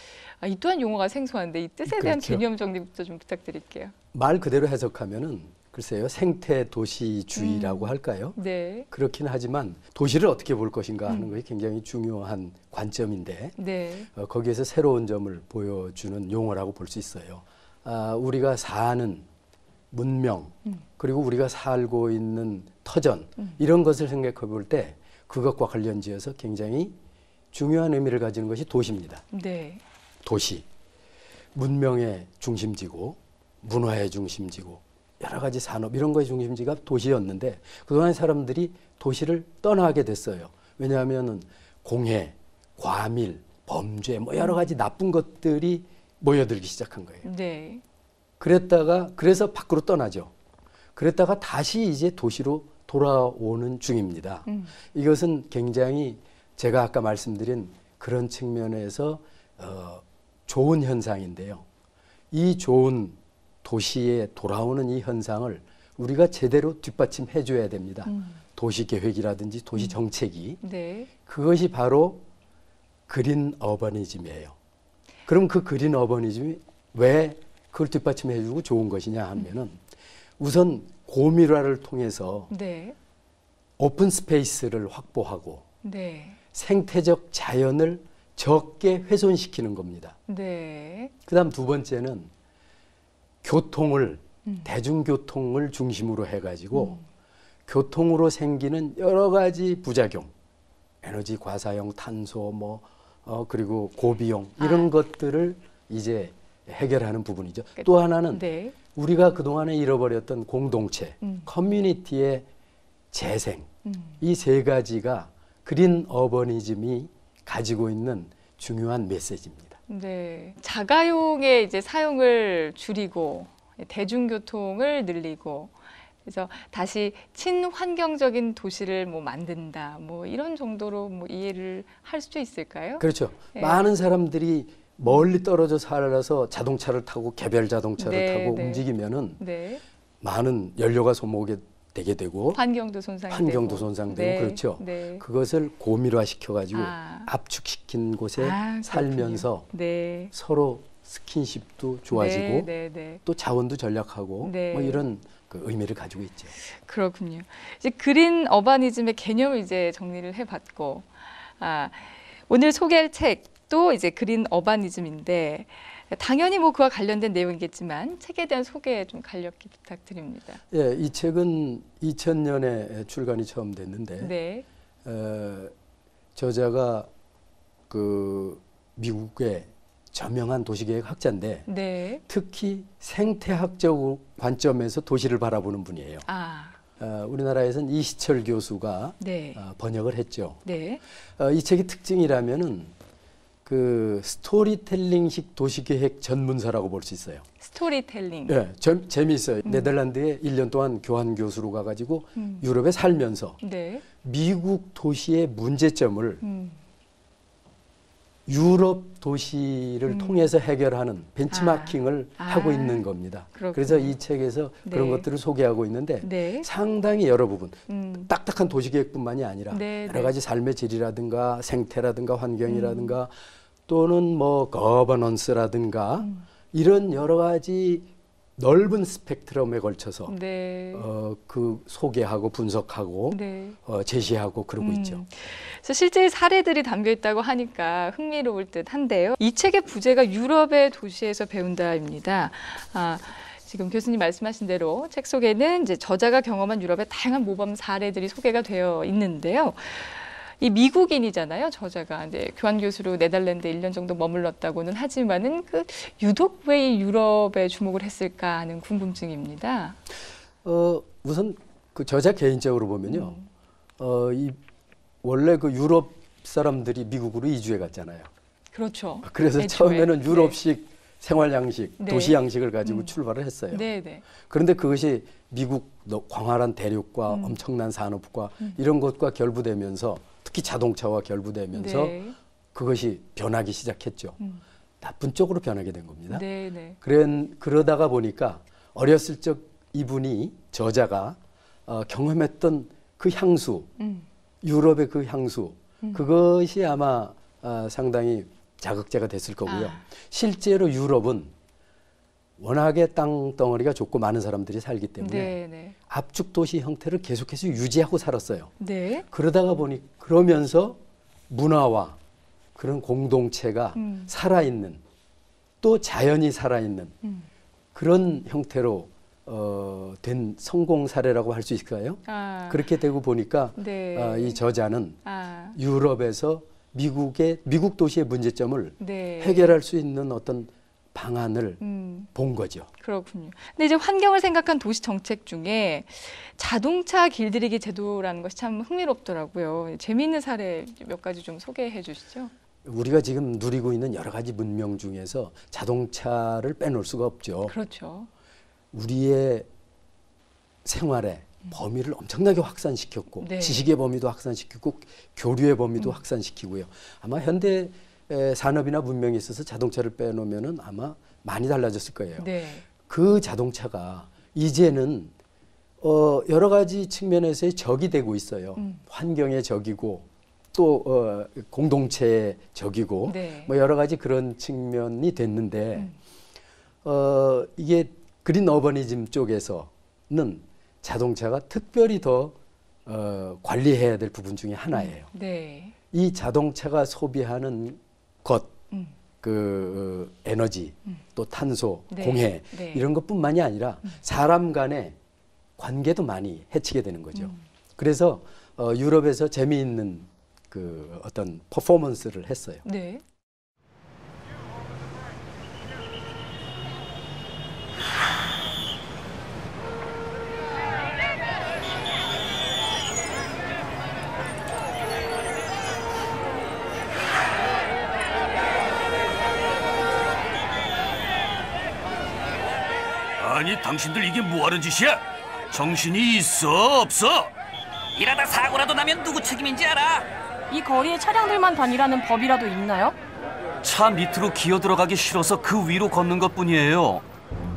이 또한 용어가 생소한데 이 뜻에 대한 그렇죠. 개념 정리부터 좀 부탁드릴게요. 말 그대로 해석하면은 글쎄요, 생태 도시주의라고 할까요? 네. 그렇긴 하지만 도시를 어떻게 볼 것인가 하는 것이 굉장히 중요한 관점인데 네. 거기에서 새로운 점을 보여주는 용어라고 볼 수 있어요. 우리가 사는 문명 그리고 우리가 살고 있는 터전 이런 것을 생각해 볼 때 그것과 관련지어서 굉장히 중요한 의미를 가지는 것이 도시입니다. 네. 도시, 문명의 중심지고 문화의 중심지고 여러 가지 산업 이런 거의 중심지가 도시였는데 그동안 사람들이 도시를 떠나게 됐어요. 왜냐하면 공해, 과밀, 범죄 뭐 여러 가지 나쁜 것들이 모여들기 시작한 거예요. 네. 그래서 밖으로 떠나죠. 그랬다가 다시 이제 도시로 돌아오는 중입니다. 이것은 굉장히 제가 아까 말씀드린 그런 측면에서 좋은 현상인데요. 이 좋은 도시에 돌아오는 이 현상을 우리가 제대로 뒷받침해 줘야 됩니다. 도시 계획이라든지 도시 정책이. 네. 그것이 바로 그린 어버니즘이에요. 그럼 그 그린 어버니즘이 왜 그걸 뒷받침해 주고 좋은 것이냐 하면은 우선 고밀화를 통해서 네. 오픈 스페이스를 확보하고 네. 생태적 자연을 적게 훼손시키는 겁니다. 네. 그다음 두 번째는 교통을 대중교통을 중심으로 해가지고 교통으로 생기는 여러 가지 부작용, 에너지 과사용, 탄소, 그리고 고비용 이런 것들을 이제 해결하는 부분이죠. 또 하나는 네. 우리가 그동안에 잃어버렸던 공동체, 커뮤니티의 재생, 이 세 가지가 그린 어버니즘이 가지고 있는 중요한 메시지입니다. 네. 자가용의 이제 사용을 줄이고 대중교통을 늘리고 그래서 다시 친환경적인 도시를 뭐 만든다. 뭐 이런 정도로 뭐 이해를 할 수도 있을까요? 그렇죠. 네. 많은 사람들이 멀리 떨어져 살아서 자동차를 타고 개별 자동차를 네, 타고 네. 움직이면은 네. 많은 연료가 소모게 되게 되고 환경도 손상되고. 환경도 손상되고 네. 그렇죠. 네. 그것을 고밀화 시켜가지고 아. 압축시킨 곳에 아, 살면서 네. 서로 스킨십도 좋아지고 네, 네, 네. 또 자원도 절약하고 네. 뭐 이런 그 의미를 가지고 있죠. 그렇군요. 이제 그린 어바니즘의 개념을 이제 정리를 해봤고, 오늘 소개할 책도 이제 그린 어바니즘인데 당연히 뭐 그와 관련된 내용이겠지만 책에 대한 소개 좀 간략히 부탁드립니다. 예, 이 책은 2000년에 출간이 처음 됐는데 네, 저자가 그 미국의 저명한 도시계획 학자인데 네, 특히 생태학적 관점에서 도시를 바라보는 분이에요. 우리나라에서는 이시철 교수가 네, 번역을 했죠. 네, 이 책의 특징이라면은 그 스토리텔링식 도시계획 전문서라고 볼 수 있어요. 스토리텔링. 예, 재미있어요. 네덜란드에 1년 동안 교환 교수로 가가지고 유럽에 살면서 네, 미국 도시의 문제점을 유럽 도시를 통해서 해결하는 벤치마킹을 하고 있는 겁니다. 그렇군요. 그래서 이 책에서 그런 네. 것들을 소개하고 있는데 네. 상당히 여러 부분, 딱딱한 도시계획뿐만이 아니라 네, 여러 네. 가지 삶의 질이라든가 생태라든가 환경이라든가 또는 뭐 거버넌스라든가 이런 여러 가지 넓은 스펙트럼에 걸쳐서 네. 그 소개하고 분석하고 네. 제시하고 그러고 있죠. 그래서 실제 사례들이 담겨 있다고 하니까 흥미로울 듯한데요. 이 책의 부제가 유럽의 도시에서 배운다입니다. 지금 교수님 말씀하신 대로 책 속에는 이제 저자가 경험한 유럽의 다양한 모범 사례들이 소개가 되어 있는데요. 이 미국인이잖아요, 저자가. 근데 교환 교수로 네덜란드에 1년 정도 머물렀다고는 하지만은 유독 왜 이 유럽에 주목을 했을까 하는 궁금증입니다. 우선 그 저자 개인적으로 보면요. 원래 그 유럽 사람들이 미국으로 이주해 갔잖아요. 그렇죠. 그래서 애초에. 처음에는 유럽식 생활 양식, 네. 도시 양식을 가지고 출발을 했어요. 네, 네. 그런데 그것이 미국 광활한 대륙과 엄청난 산업과 이런 것과 결부되면서 특히 자동차와 결부되면서 네. 그것이 변하기 시작했죠. 나쁜 쪽으로 변하게 된 겁니다. 네, 네. 그러다가 보니까 어렸을 적 이분이 저자가 경험했던 그 향수, 유럽의 그 향수, 그것이 아마 상당히 자극제가 됐을 거고요. 실제로 유럽은 워낙에 땅덩어리가 좁고 많은 사람들이 살기 때문에 네, 네. 압축 도시 형태를 계속해서 유지하고 살았어요. 네. 그러면서 문화와 그런 공동체가 살아있는 또 자연이 살아있는 그런 형태로 된 성공 사례라고 할 수 있을까요? 그렇게 되고 보니까 네. 이 저자는 유럽에서 미국 도시의 문제점을 네. 해결할 수 있는 어떤 방안을 본 거죠. 그렇군요. 근데 이제 환경을 생각한 도시 정책 중에 자동차 길들이기 제도라는 것이 참 흥미롭더라고요. 재미있는 사례 몇 가지 좀 소개해 주시죠. 우리가 지금 누리고 있는 여러 가지 문명 중에서 자동차를 빼놓을 수가 없죠. 그렇죠. 우리의 생활에 범위를 엄청나게 확산시켰고 네. 지식의 범위도 확산시키고 교류의 범위도 확산시키고요. 아마 현대 산업이나 문명에 있어서 자동차를 빼놓으면은 아마 많이 달라졌을 거예요. 네. 그 자동차가 이제는 여러 가지 측면에서의 적이 되고 있어요. 환경의 적이고 또 공동체의 적이고 네. 뭐 여러 가지 그런 측면이 됐는데 이게 그린 어버니즘 쪽에서는 자동차가 특별히 더 관리해야 될 부분 중에 하나예요. 네. 이 자동차가 소비하는 것, 그 에너지, 또 탄소, 네. 공해 네. 이런 것뿐만이 아니라 사람 간의 관계도 많이 해치게 되는 거죠. 그래서 유럽에서 재미있는 그 어떤 퍼포먼스를 했어요. 네. 아니 당신들 이게 뭐하는 짓이야? 정신이 있어 없어? 이러다 사고라도 나면 누구 책임인지 알아? 이 거리에 차량들만 다니라는 법이라도 있나요? 차 밑으로 기어 들어가기 싫어서 그 위로 걷는 것뿐이에요.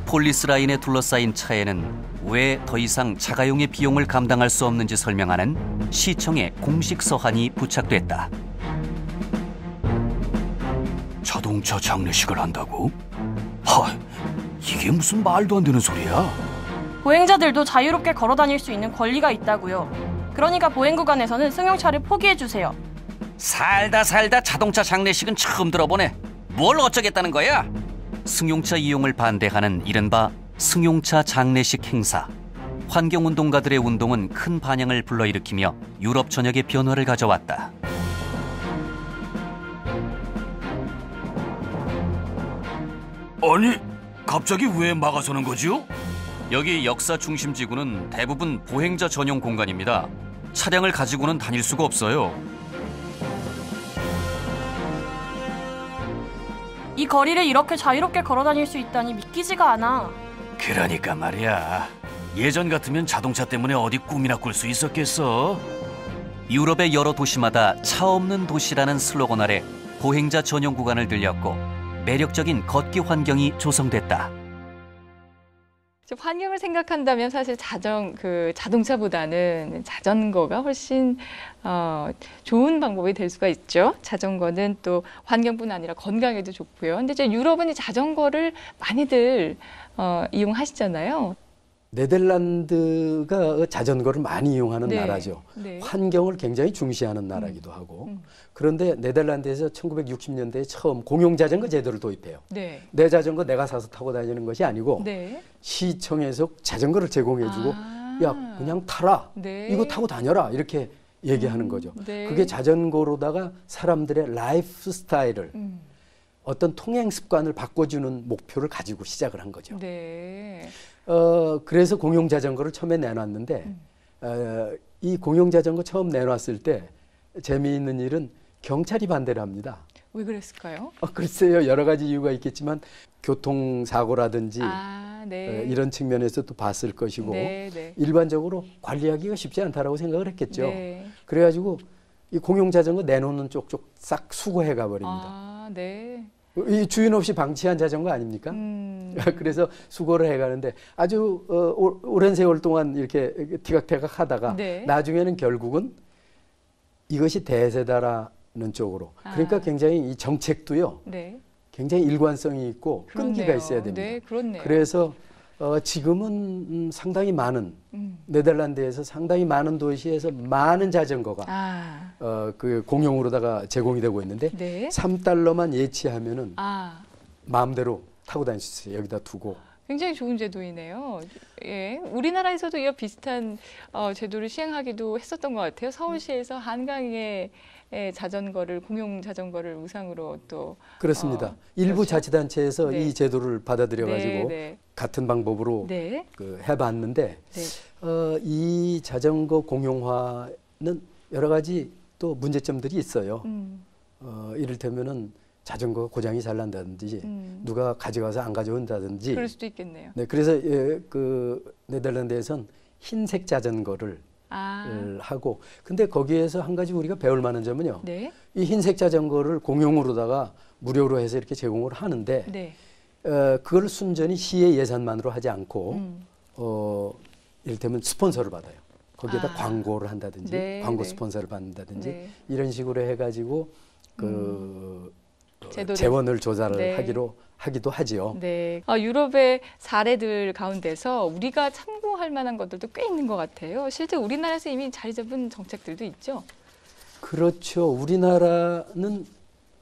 폴리스 라인에 둘러싸인 차에는 왜 더 이상 자가용의 비용을 감당할 수 없는지 설명하는 시청의 공식 서한이 부착됐다. 자동차 장례식을 한다고? 이게 무슨 말도 안 되는 소리야? 보행자들도 자유롭게 걸어 다닐 수 있는 권리가 있다고요. 그러니까 보행 구간에서는 승용차를 포기해 주세요. 살다 자동차 장례식은 처음 들어보네. 뭘 어쩌겠다는 거야? 승용차 이용을 반대하는 이른바 승용차 장례식 행사. 환경운동가들의 운동은 큰 반향을 불러일으키며 유럽 전역에 변화를 가져왔다. 아니 갑자기 왜 막아서는 거지요? 여기 역사 중심지구는 대부분 보행자 전용 공간입니다. 차량을 가지고는 다닐 수가 없어요. 이 거리를 이렇게 자유롭게 걸어 다닐 수 있다니 믿기지가 않아. 그러니까 말이야. 예전 같으면 자동차 때문에 어디 꿈이나 꿀 수 있었겠어? 유럽의 여러 도시마다 차 없는 도시라는 슬로건 아래 보행자 전용 구간을 들렸고 매력적인 걷기 환경이 조성됐다. 환경을 생각한다면 사실 자동차보다는 자전거가 훨씬 좋은 방법이 될 수가 있죠. 자전거는 또 환경뿐 아니라 건강에도 좋고요. 근데 이제 유럽은 이 자전거를 많이들 이용하시잖아요. 네덜란드가 자전거를 많이 이용하는 네. 나라죠. 네. 환경을 굉장히 중시하는 나라기도 하고. 그런데 네덜란드에서 1960년대에 처음 공용자전거 제도를 도입해요. 네. 내 자전거 내가 사서 타고 다니는 것이 아니고 네. 시청에서 자전거를 제공해주고 야 그냥 타라. 네. 이거 타고 다녀라. 이렇게 얘기하는 거죠. 네. 그게 자전거로다가 사람들의 라이프 스타일을 어떤 통행 습관을 바꿔주는 목표를 가지고 시작을 한 거죠. 네. 그래서 공용 자전거를 처음에 내놨는데 이 공용 자전거 처음 내놨을 때 재미있는 일은 경찰이 반대를 합니다. 왜 그랬을까요? 글쎄요. 여러 가지 이유가 있겠지만 교통사고라든지 네. 이런 측면에서 또 봤을 것이고 네, 네. 일반적으로 관리하기가 쉽지 않다라고 생각을 했겠죠. 네. 그래가지고 이 공용 자전거 내놓는 쪽쪽 싹 수거해 가버립니다. 네. 이 주인 없이 방치한 자전거 아닙니까? 그래서 수거를 해가는데 아주 오랜 세월 동안 이렇게 티각태각 하다가 네. 나중에는 결국은 이것이 대세다라는 쪽으로. 그러니까 굉장히 이 정책도요. 네. 굉장히 일관성이 있고 그렇네요. 끈기가 있어야 됩니다. 네, 그렇네요. 그래서 지금은 상당히 많은 네덜란드에서 상당히 많은 도시에서 많은 자전거가 그 공용으로다가 제공이 되고 있는데 네. 3달러만 예치하면은 마음대로 타고 다닐 수 있어요. 여기다 두고. 굉장히 좋은 제도이네요. 예, 우리나라에서도 이와 비슷한 제도를 시행하기도 했었던 것 같아요. 서울시에서 한강에 자전거를 공용 자전거를 우상으로 또 그렇습니다. 일부 그렇죠? 자치단체에서 네. 이 제도를 받아들여가지고 네. 같은 방법으로 네. 해봤는데 네. 이 자전거 공용화는 여러 가지 또 문제점들이 있어요. 이를테면은 자전거 고장이 잘 난다든지 누가 가져가서 안 가져온다든지. 그럴 수도 있겠네요. 네, 그래서 그 네덜란드에선 흰색 자전거를 하고 근데 거기에서 한 가지 우리가 배울 만한 점은요. 네. 이 흰색 자전거를 공용으로다가 무료로 해서 이렇게 제공을 하는데 네. 그걸 순전히 시의 예산만으로 하지 않고 이를테면 스폰서를 받아요. 거기에다 광고를 한다든지 네, 광고 네. 스폰서를 받는다든지 네. 이런 식으로 해가지고 그 제도를- 재원을 조달을 네. 하기도 하지요. 네. 유럽의 사례들 가운데서 우리가 참고할 만한 것들도 꽤 있는 것 같아요. 실제 우리나라에서 이미 자리 잡은 정책들도 있죠. 그렇죠. 우리나라는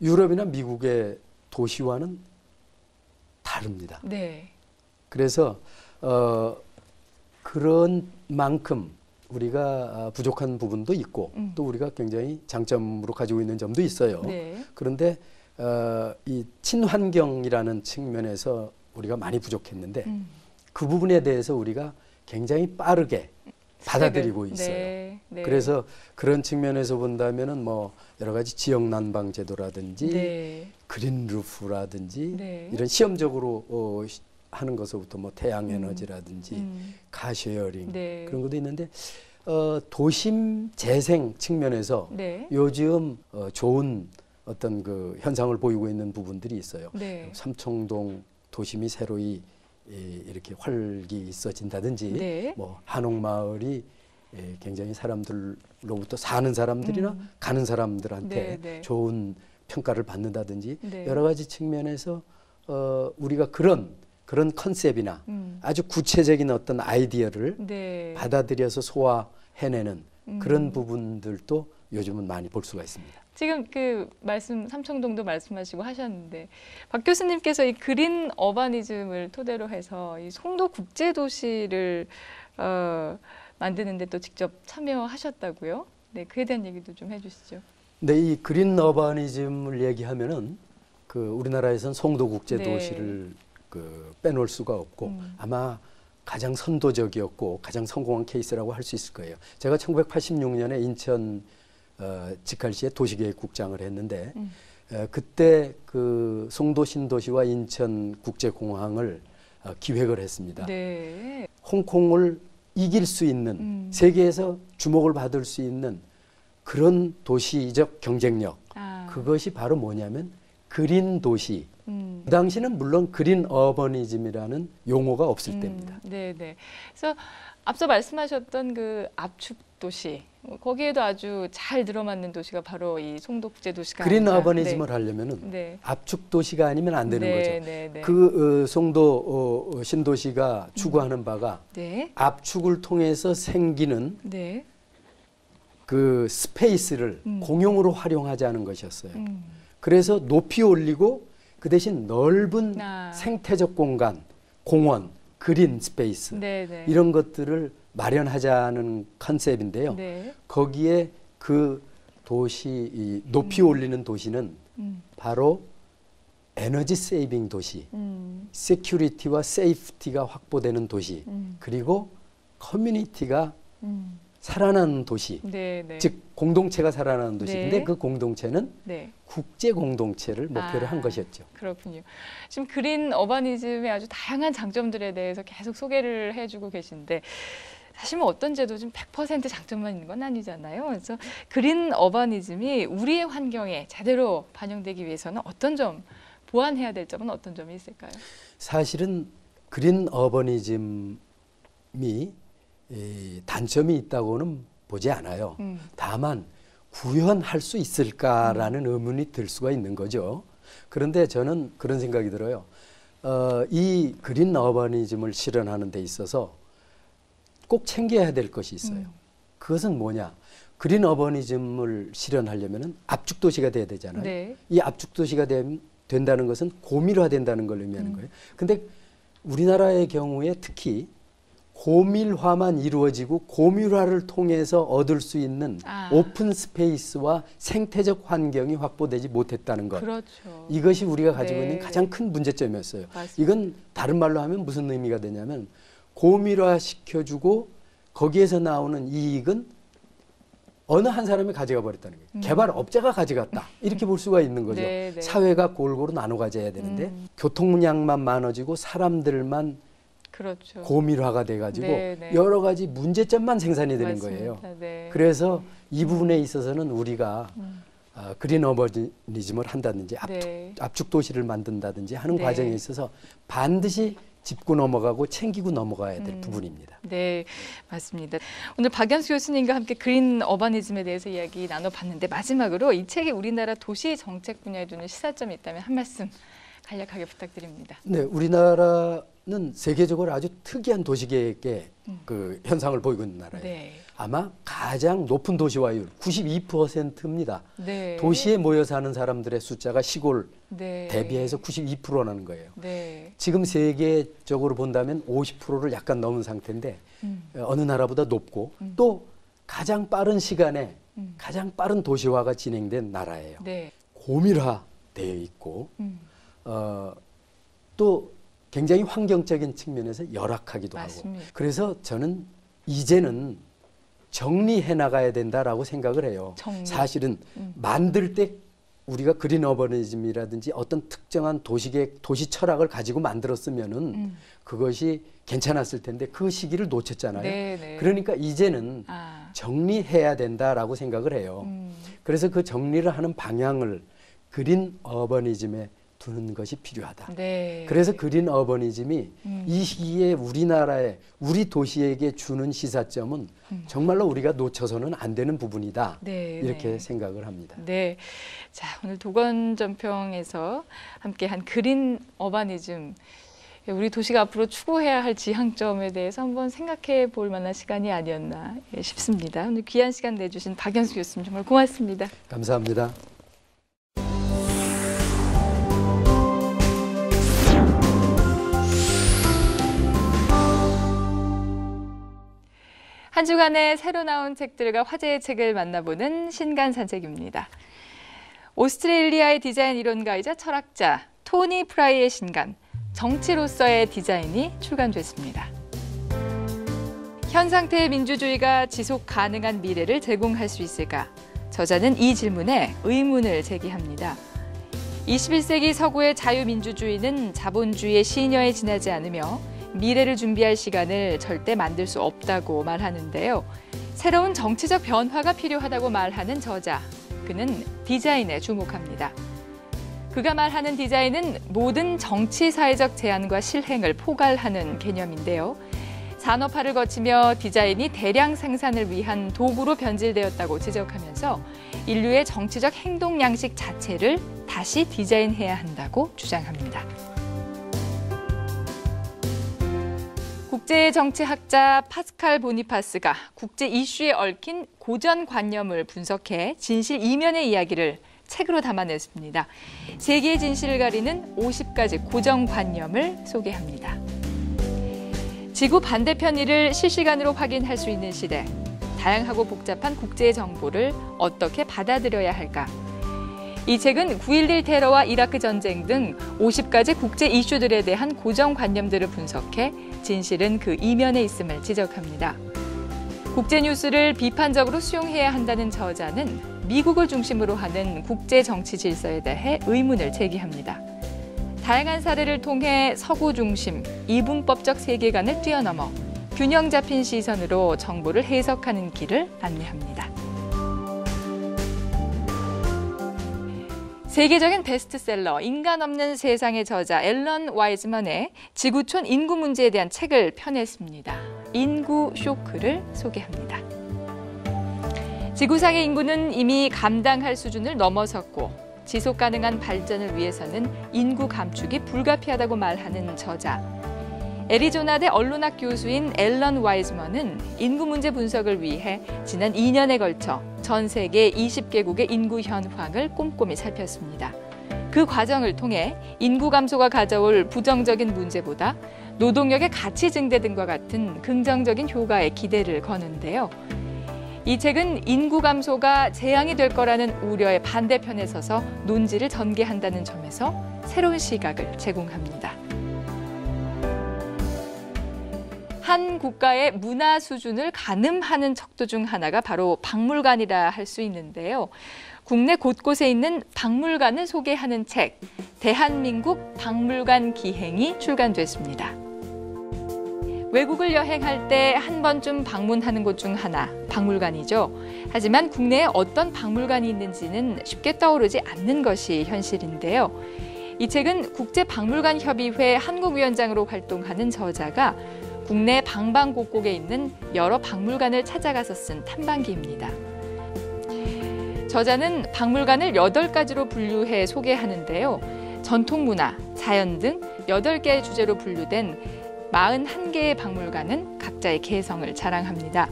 유럽이나 미국의 도시와는 다릅니다. 네. 그래서 그런 만큼 우리가 부족한 부분도 있고 또 우리가 굉장히 장점으로 가지고 있는 점도 있어요. 네. 그런데 이 친환경이라는 측면에서 우리가 많이 부족했는데 그 부분에 대해서 우리가 굉장히 빠르게 받아들이고 있어요. 네. 네. 그래서 그런 측면에서 본다면은 뭐 여러 가지 지역 난방 제도라든지 네. 그린 루프라든지 네. 이런 시험적으로 하는 것부터 뭐 태양 에너지라든지 카쉐어링 네. 그런 것도 있는데 도심 재생 측면에서 네. 요즘 좋은 어떤 그 현상을 보이고 있는 부분들이 있어요. 네. 삼청동 도심이 새로이 이렇게 활기 있어진다든지 네. 뭐 한옥마을이 굉장히 사람들로부터 사는 사람들이나 가는 사람들한테 네, 네. 좋은 평가를 받는다든지 네. 여러 가지 측면에서 우리가 그런 컨셉이나 아주 구체적인 어떤 아이디어를 네. 받아들여서 소화해내는 그런 부분들도 요즘은 많이 볼 수가 있습니다. 지금 그 삼청동도 말씀하시고 하셨는데 박 교수님께서 이 그린 어바니즘을 토대로 해서 이 송도 국제도시를 만드는데 또 직접 참여하셨다고요? 네, 그에 대한 얘기도 좀 해주시죠. 네, 이 그린 어바니즘을 얘기하면은 그 우리나라에선 송도 국제도시를 그 빼놓을 수가 없고 아마 가장 선도적이었고 가장 성공한 케이스라고 할 수 있을 거예요. 제가 1986년에 인천 직할시에 도시계획국장을 했는데 그때 그 송도 신도시와 인천 국제공항을 기획을 했습니다. 네. 홍콩을 이길 수 있는 세계에서 주목을 받을 수 있는 그런 도시적 경쟁력 그것이 바로 뭐냐면 그린 도시. 그 당시는 물론 그린 어버니즘이라는 용어가 없을 때입니다. 네네. 그래서 앞서 말씀하셨던 그 압축 도시 거기에도 아주 잘 들어맞는 도시가 바로 이 송도 국제도시가 그린 아닌가. 어버니즘을 네. 하려면은 네. 압축 도시가 아니면 안 되는 네, 거죠. 네, 네. 그 송도 신도시가 추구하는 바가 네. 압축을 통해서 생기는 네. 그 스페이스를 공용으로 활용하자는 것이었어요. 그래서 높이 올리고 그 대신 넓은 생태적 공간, 공원, 그린 스페이스 네, 네. 이런 것들을 마련하자는 컨셉인데요. 네. 거기에 그 도시, 이 높이 올리는 도시는 바로 에너지 세이빙 도시, 세큐리티와 세이프티가 확보되는 도시, 그리고 커뮤니티가 살아나는 도시, 네, 네. 즉 공동체가 살아나는 도시인데 네. 그 공동체는 네. 국제 공동체를 목표로 한 것이었죠. 그렇군요. 지금 그린 어바니즘의 아주 다양한 장점들에 대해서 계속 소개를 해주고 계신데 사실 뭐 어떤 제도 좀 100% 장점만 있는 건 아니잖아요. 그래서 그린 어바니즘이 우리의 환경에 제대로 반영되기 위해서는 어떤 점, 보완해야 될 점은 어떤 점이 있을까요? 사실은 그린 어버니즘이 단점이 있다고는 보지 않아요. 다만 구현할 수 있을까라는 의문이 들 수가 있는 거죠. 그런데 저는 그런 생각이 들어요. 이 그린 어버니즘을 실현하는 데 있어서 꼭 챙겨야 될 것이 있어요. 그것은 뭐냐? 그린 어버니즘을 실현하려면 압축 도시가 돼야 되잖아요. 네. 이 압축 도시가 된다는 것은 고밀화된다는 걸 의미하는 거예요. 근데 우리나라의 경우에 특히 고밀화만 이루어지고 고밀화를 통해서 얻을 수 있는 오픈 스페이스와 생태적 환경이 확보되지 못했다는 것. 그렇죠. 이것이 우리가 가지고 네. 있는 가장 큰 문제점이었어요. 맞습니다. 이건 다른 말로 하면 무슨 의미가 되냐면 고밀화 시켜주고 거기에서 나오는 이익은 어느 한 사람이 가져가 버렸다는 거예요. 개발업자가 가져갔다. 이렇게 볼 수가 있는 거죠. 네, 네. 사회가 골고루 나눠 가져야 되는데 교통량만 많아지고 사람들만 그렇죠. 고밀화가 돼가지고 네, 네. 여러 가지 문제점만 생산이 되는 맞습니다. 거예요. 네. 그래서 이 부분에 있어서는 우리가 그린 어버니즘을 한다든지 네. 압축 도시를 만든다든지 하는 네. 과정에 있어서 반드시 짚고 넘어가고 챙기고 넘어가야 될 부분입니다. 네, 맞습니다. 오늘 박연수 교수님과 함께 그린 어바니즘에 대해서 이야기 나눠봤는데 마지막으로 이 책이 우리나라 도시 정책 분야에 두는 시사점이 있다면 한 말씀 간략하게 부탁드립니다. 네, 우리나라는 세계적으로 아주 특이한 도시계획의 그 현상을 보이고 있는 나라예요. 네. 아마 가장 높은 도시화율 92%입니다. 네. 도시에 모여 사는 사람들의 숫자가 시골 네. 대비해서 92%라는 거예요. 네. 지금 세계적으로 본다면 50%를 약간 넘은 상태인데 어느 나라보다 높고 또 가장 빠른 시간에 가장 빠른 도시화가 진행된 나라예요. 네. 고밀화되어 있고 또 굉장히 환경적인 측면에서 열악하기도 맞습니다. 하고 그래서 저는 이제는 정리해 나가야 된다라고 생각을 해요. 정리. 사실은 만들 때 우리가 그린 어버니즘이라든지 어떤 특정한 도시계획, 도시 철학을 가지고 만들었으면은 그것이 괜찮았을 텐데 그 시기를 놓쳤잖아요. 네. 그러니까 이제는 정리해야 된다라고 생각을 해요. 그래서 그 정리를 하는 방향을 그린 어버니즘에 두는 것이 필요하다. 네. 그래서 그린 어버니즘이 이 시기에 우리나라에 우리 도시에게 주는 시사점은 정말로 우리가 놓쳐서는 안 되는 부분이다. 네, 이렇게 네. 생각을 합니다. 네. 자, 오늘 도건전평에서 함께한 그린 어바니즘, 우리 도시가 앞으로 추구해야 할 지향점에 대해서 한번 생각해 볼 만한 시간이 아니었나 싶습니다. 오늘 귀한 시간 내주신 박연수 교수님 정말 고맙습니다. 감사합니다. 한 주간의 새로 나온 책들과 화제의 책을 만나보는 신간 산책입니다. 오스트레일리아의 디자인 이론가이자 철학자 토니 프라이의 신간, 정치로서의 디자인이 출간됐습니다. 현 상태의 민주주의가 지속 가능한 미래를 제공할 수 있을까? 저자는 이 질문에 의문을 제기합니다. 21세기 서구의 자유민주주의는 자본주의의 시녀에 지나지 않으며 미래를 준비할 시간을 절대 만들 수 없다고 말하는데요. 새로운 정치적 변화가 필요하다고 말하는 저자, 그는 디자인에 주목합니다. 그가 말하는 디자인은 모든 정치 사회적 제안과 실행을 포괄하는 개념인데요. 산업화를 거치며 디자인이 대량 생산을 위한 도구로 변질되었다고 지적하면서 인류의 정치적 행동 양식 자체를 다시 디자인해야 한다고 주장합니다. 국제정치학자 파스칼 보니파스가 국제 이슈에 얽힌 고전관념을 분석해 진실 이면의 이야기를 책으로 담아냈습니다. 세계의 진실을 가리는 50가지 고정관념을 소개합니다. 지구 반대편 일을 실시간으로 확인할 수 있는 시대, 다양하고 복잡한 국제 정보를 어떻게 받아들여야 할까? 이 책은 9.11 테러와 이라크 전쟁 등 50가지 국제 이슈들에 대한 고정관념들을 분석해 진실은 그 이면에 있음을 지적합니다. 국제 뉴스를 비판적으로 수용해야 한다는 저자는 미국을 중심으로 하는 국제 정치 질서에 대해 의문을 제기합니다. 다양한 사례를 통해 서구 중심, 이분법적 세계관을 뛰어넘어 균형 잡힌 시선으로 정보를 해석하는 길을 안내합니다. 세계적인 베스트셀러 인간 없는 세상의 저자 앨런 와이즈먼의 지구촌 인구 문제에 대한 책을 펴냈습니다. 인구 쇼크를 소개합니다. 지구상의 인구는 이미 감당할 수준을 넘어섰고 지속 가능한 발전을 위해서는 인구 감축이 불가피하다고 말하는 저자. 애리조나대 언론학 교수인 앨런 와이즈먼은 인구 문제 분석을 위해 지난 2년에 걸쳐 전 세계 20개국의 인구 현황을 꼼꼼히 살폈습니다. 그 과정을 통해 인구 감소가 가져올 부정적인 문제보다 노동력의 가치 증대 등과 같은 긍정적인 효과에 기대를 거는데요. 이 책은 인구 감소가 재앙이 될 거라는 우려의 반대편에 서서 논지를 전개한다는 점에서 새로운 시각을 제공합니다. 한 국가의 문화 수준을 가늠하는 척도 중 하나가 바로 박물관이라 할 수 있는데요. 국내 곳곳에 있는 박물관을 소개하는 책, 대한민국 박물관 기행이 출간됐습니다. 외국을 여행할 때 한 번쯤 방문하는 곳 중 하나, 박물관이죠. 하지만 국내에 어떤 박물관이 있는지는 쉽게 떠오르지 않는 것이 현실인데요. 이 책은 국제박물관협의회 한국위원장으로 활동하는 저자가 국내 방방곡곡에 있는 여러 박물관을 찾아가서 쓴 탐방기입니다. 저자는 박물관을 8가지로 분류해 소개하는데요. 전통문화, 자연 등 8개의 주제로 분류된 41개의 박물관은 각자의 개성을 자랑합니다.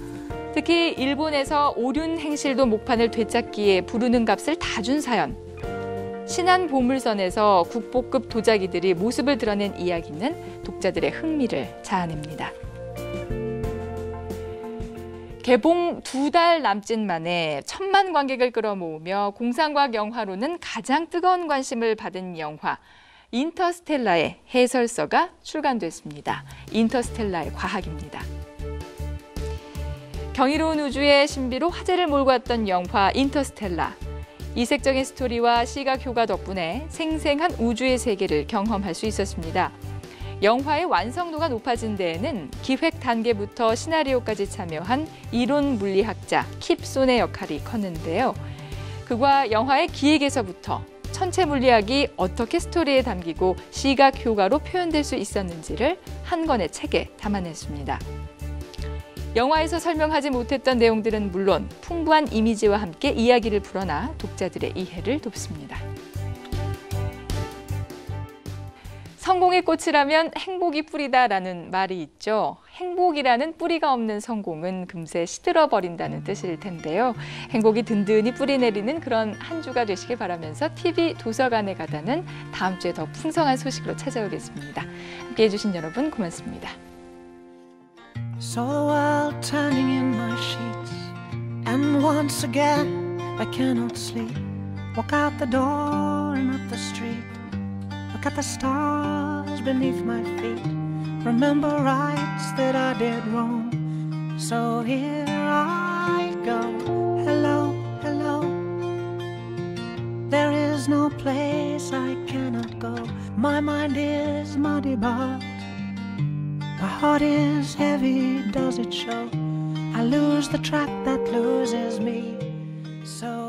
특히 일본에서 오륜 행실도 목판을 되찾기에 부르는 값을 다 준 사연, 신안 보물선에서 국보급 도자기들이 모습을 드러낸 이야기는 독자들의 흥미를 자아냅니다. 개봉 2달 남짓 만에 1000만 관객을 끌어모으며 공상과학 영화로는 가장 뜨거운 관심을 받은 영화 인터스텔라의 해설서가 출간됐습니다. 인터스텔라의 과학입니다. 경이로운 우주의 신비로 화제를 몰고 왔던 영화 인터스텔라. 이색적인 스토리와 시각 효과 덕분에 생생한 우주의 세계를 경험할 수 있었습니다. 영화의 완성도가 높아진 데에는 기획 단계부터 시나리오까지 참여한 이론 물리학자 킵손의 역할이 컸는데요. 그가 영화의 기획에서부터 천체 물리학이 어떻게 스토리에 담기고 시각 효과로 표현될 수 있었는지를 한 권의 책에 담아냈습니다. 영화에서 설명하지 못했던 내용들은 물론 풍부한 이미지와 함께 이야기를 풀어놔 독자들의 이해를 돕습니다. 성공의 꽃이라면 행복이 뿌리다라는 말이 있죠. 행복이라는 뿌리가 없는 성공은 금세 시들어버린다는 뜻일 텐데요. 행복이 든든히 뿌리내리는 그런 한 주가 되시길 바라면서 TV 도서관에 가다는 다음 주에 더 풍성한 소식으로 찾아오겠습니다. 함께해 주신 여러분 고맙습니다. Saw the world turning in my sheets, and once again I cannot sleep. Walk out the door and up the street, look at the stars beneath my feet. Remember rights that I did wrong, so here I go. Hello, hello. There is no place I cannot go. My mind is muddy, but my heart is heavy, does it show? I lose the track that loses me. So